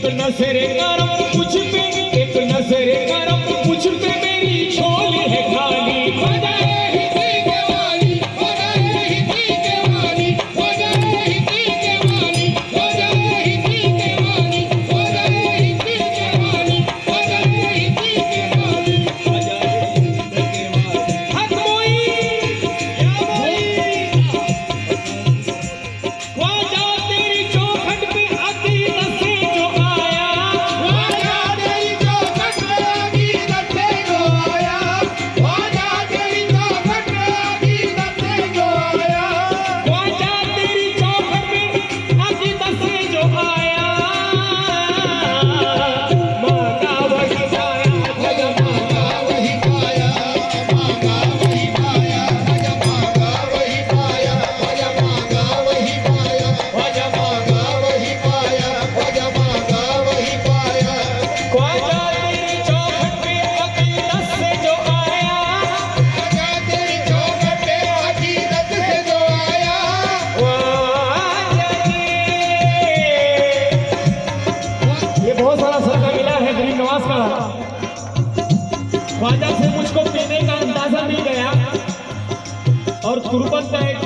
एक नजर करम मुझ पे, एक नजर करम मुझ पे मेरी झोली है खाली। ख्वाजा से मुझको पीने का अंदाजा मिल गया और गुरबत का एक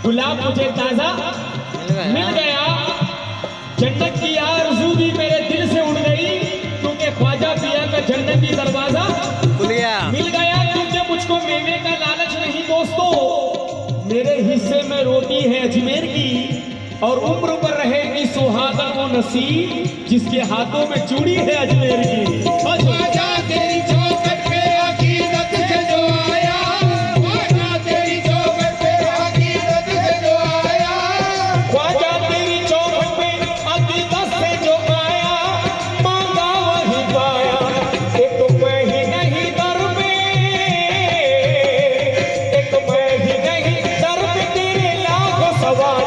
गुलाब मुझे ताजा मिल गया। जन्नत की आरज़ू भी मेरे दिल से उड़ गई क्योंकि ख्वाजा पिया का जन्नती दरवाजा मिल गया। क्योंकि मुझको मेवे का लालच नहीं दोस्तों, मेरे हिस्से में रोटी है अजमेर की और उम्र पर रहेगी सुहागन वो नसीब जिसके हाथों में चूड़ी है अजमेर की। ख्वाजा तेरी चौखट पे अकीदत से जो आया, ख्वाजा तेरी चौखट पे अकीदत से जो आया, ख्वाजा तेरी चौखट पे अकीदत से जो आया, मांगा वही पाया। एक मैं ही नहीं दर पे, एक मैं ही नहीं दर पे तेरे लाखों सवाल।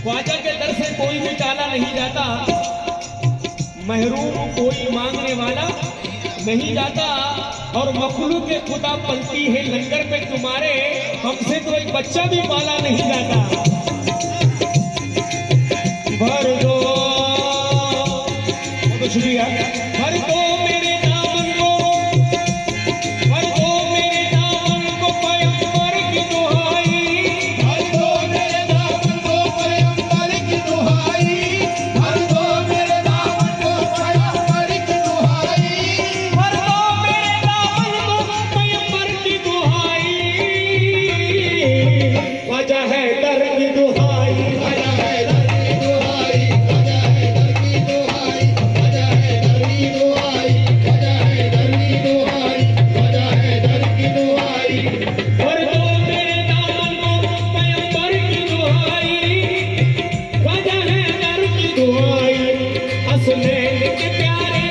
ख्वाजा के दर से कोई भी टाला नहीं जाता, महरूम कोई मांगने वाला नहीं जाता। और मखलूक के खुदा पलती है लंगर पे तुम्हारे, हमसे तो एक बच्चा भी पाला नहीं जाता। भर दो कुछ भी है, भर दो मेरे दामन को, भर दो मेरे दामन को पैगंबर की दुहाई, भर दो मेरे दामन को पैगंबर की दुहाई, भर दो मेरे दामन को पैगंबर की दुहाई, भर दो मेरे दामन को पैगंबर की दुहाई। ख्वाजा है दर की दुहाई, ख्वाजा है दर की दुहाई, ख्वाजा है दर की दुहाई, ख्वाजा है दर की दुहाई, ख्वाजा है दर की दुहाई, ख्वाजा है दर की दुहाई। भर दो मेरे दामन को पैगंबर की दुहाई, ख्वाजा है दर की दुहाई। हसनैन के प्यारे,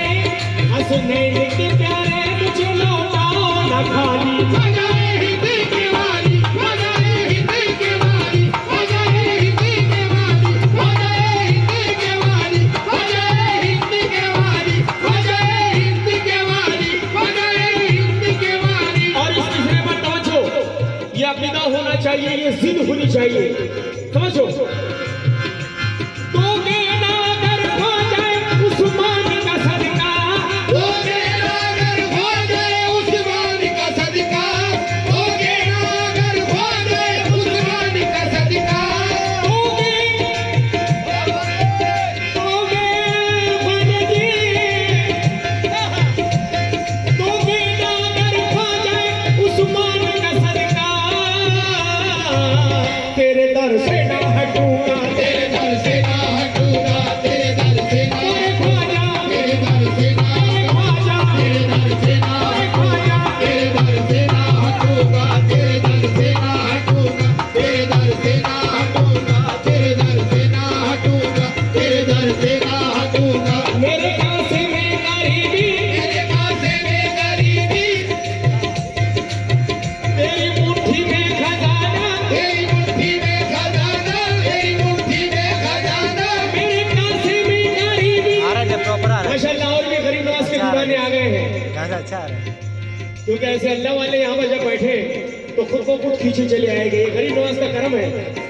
हसनैन के प्यारे मुझे लौटाओ ना खाली। ख्वाजा है हिंदी के वाली, ख्वाजा है हिंदी के वाली, ख्वाजा है हिंदी के वाली, ख्वाजा है हिंदी के वाली, ख्वाजा है हिंदी के वाली, ख्वाजा है हिंदी के वाली, ख्वाजा है हिंदी के वाली। और इस तीसरे पर तवज्जो, ये अकीदा होना चाहिए, ये जिद होनी चाहिए, समझो। दोगे ना अगर ख्वाजा उस्मान का सदका, दोगे ना अगर ख्वाजा उस्मान का सदका, दोगे ना अगर ख्वाजा उस्मान का सदका, दोगे दोगे ख्वाजा जी, दोगे ना अगर ख्वाजा उस्मान का सदका, लेकिन ऐसे अल्लाह वाले यहाँ पर जब बैठे तो खुद को खुद खींचे चले आएंगे। ये गरीब नवाज का कर्म है।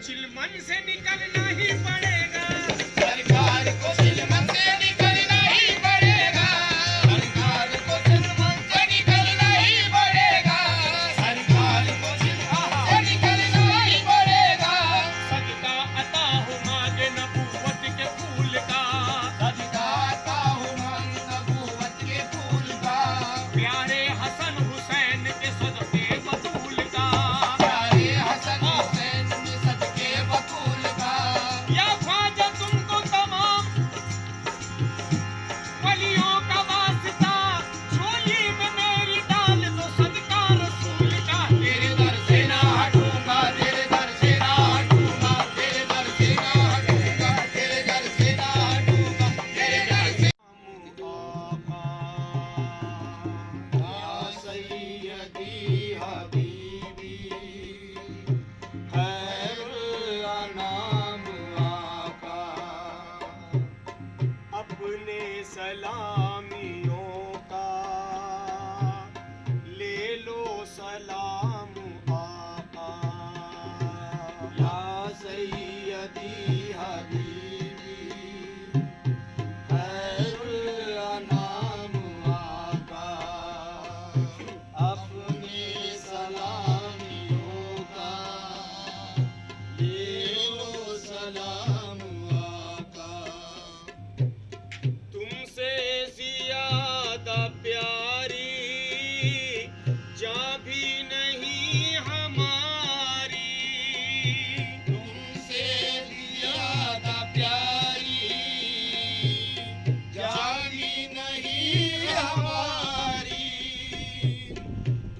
चिलमन से निकलना ही पड़ेगा, सरकार को चिलमन से निकलना ही पड़ेगा, सरकार को चिलमन से निकलना ही पड़ेगा, सरकार को चिलमन से निकलना ही पड़ेगा। सदका अता हो मांगे नबूवत के फूल का, सदका अता हो मांगे नबूवत के फूल का, प्यारे हसन हुसैन के सदके बतूल का, प्यारे हसन हुसैन के सदके बतूल का। या ख्वाजा तुमको तमाम वलियों का वास्ता, झोली में मेरी डाल दो सदका रसूल का। तेरे दर से ना हटूंगा, तेरे दर से ना हटूंगा, तेरे दर से ना हटूंगा, तेरे दर से ना हटूंगा, तेरे दर से। या सैयदी हबीबी खैरुल अनाम आका, अपने सलामियों का ले लो सलाम आका। या सैयदी हबीबी खैरुल अनाम आका, अपने सलामियों का ले लो सलाम आका। तुमसे ज्यादा प्यारी जान भी नहीं हमारी, तुमसे ज्यादा प्यारी जानी नहीं हमारी,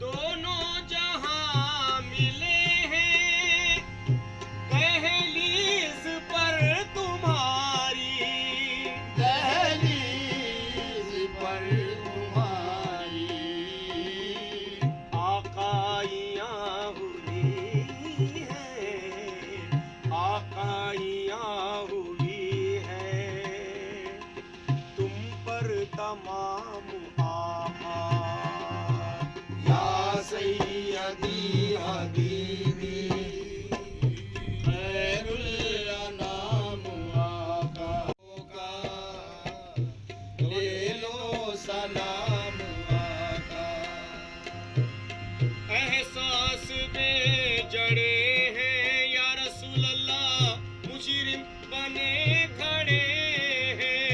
दोनों जहां मिले हैं दहलीज पर तुम्हारी। दहलीज पर तुम्हारी, आकाइयाँ हुई है, आकाइयाँ हुई है तुम पर तमाम आका। या सैयदी हबीबी खैरुल अनाम आका, ले लो सलाम आका। एहसास में जड़े हैं या रसूल अल्लाह, मुजरिम बने खड़े हैं।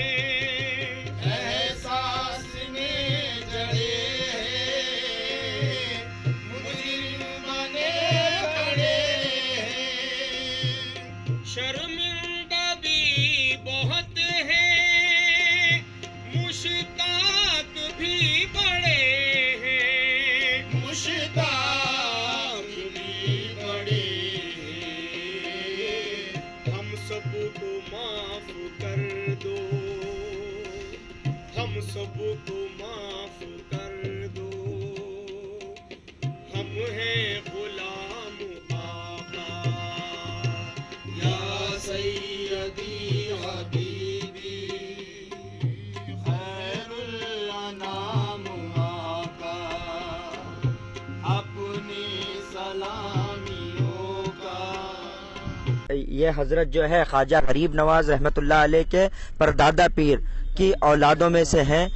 एहसास में जड़े हैं, मुजरिम बने खड़े हैं। शर्मिंदा भी बहुत है, मुश्ताक भी बड़े हैं। मुश्ताक भी बड़े हैं। हम सबको माफ कर दो, हम सबको माफ कर दो, हम हैं गुलाम आका। या सैयदी हबीबी खैरुल अनाम आका, अपनी सलामियों का। ये हजरत जो है ख्वाजा गरीब नवाज रहमतुल्लाह अलैह के परदादा पीर की औलादों में से हैं।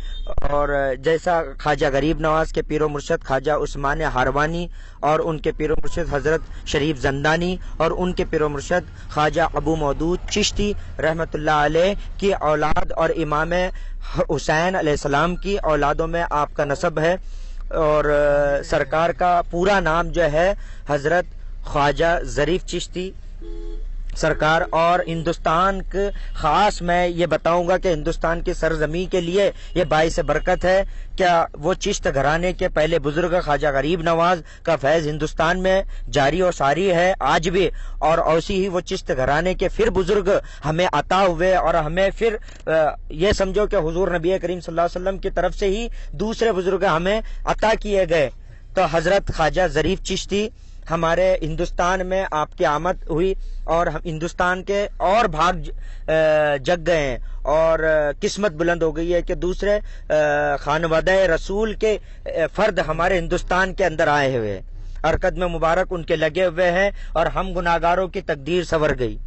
और जैसा ख्वाजा गरीब नवाज के पीरो मुर्शद ख्वाजा उस्मान हारवानी और उनके पीरो मुर्शद हजरत शरीफ जंदानी और उनके पीरो मुर्शद ख्वाजा अबू मौदूद चिश्ती रहमतुल्लाह अलैह की औलाद और इमाम हुसैन अलैहिस्सलाम की औलादों में आपका नसब है। और सरकार का पूरा नाम जो है हजरत ख्वाजा जरीफ चिश्ती सरकार। और हिंदुस्तान के खास मैं ये बताऊंगा कि हिंदुस्तान की सरजमी के लिए ये बाइस बरकत है। क्या वो चिश्त घराने के पहले बुजुर्ग ख्वाजा गरीब नवाज का फैज हिंदुस्तान में जारी और सारी है आज भी, और ऐसी ही वो चिश्त घराने के फिर बुजुर्ग हमें अता हुए और हमें फिर ये समझो कि हुजूर नबी करीम सल्लल्लाहु अलैहि वसल्लम की तरफ से ही दूसरे बुजुर्ग हमें अता किए गए। तो हजरत ख्वाजा जरीफ चिश्ती हमारे हिंदुस्तान में आपकी आमद हुई और हम हिंदुस्तान के और भाग जग गए हैं और किस्मत बुलंद हो गई है कि दूसरे खानवादा रसूल के फर्द हमारे हिंदुस्तान के अंदर आए हुए। और कदम मुबारक उनके लगे हुए हैं और हम गुनाहगारों की तकदीर संवर गई।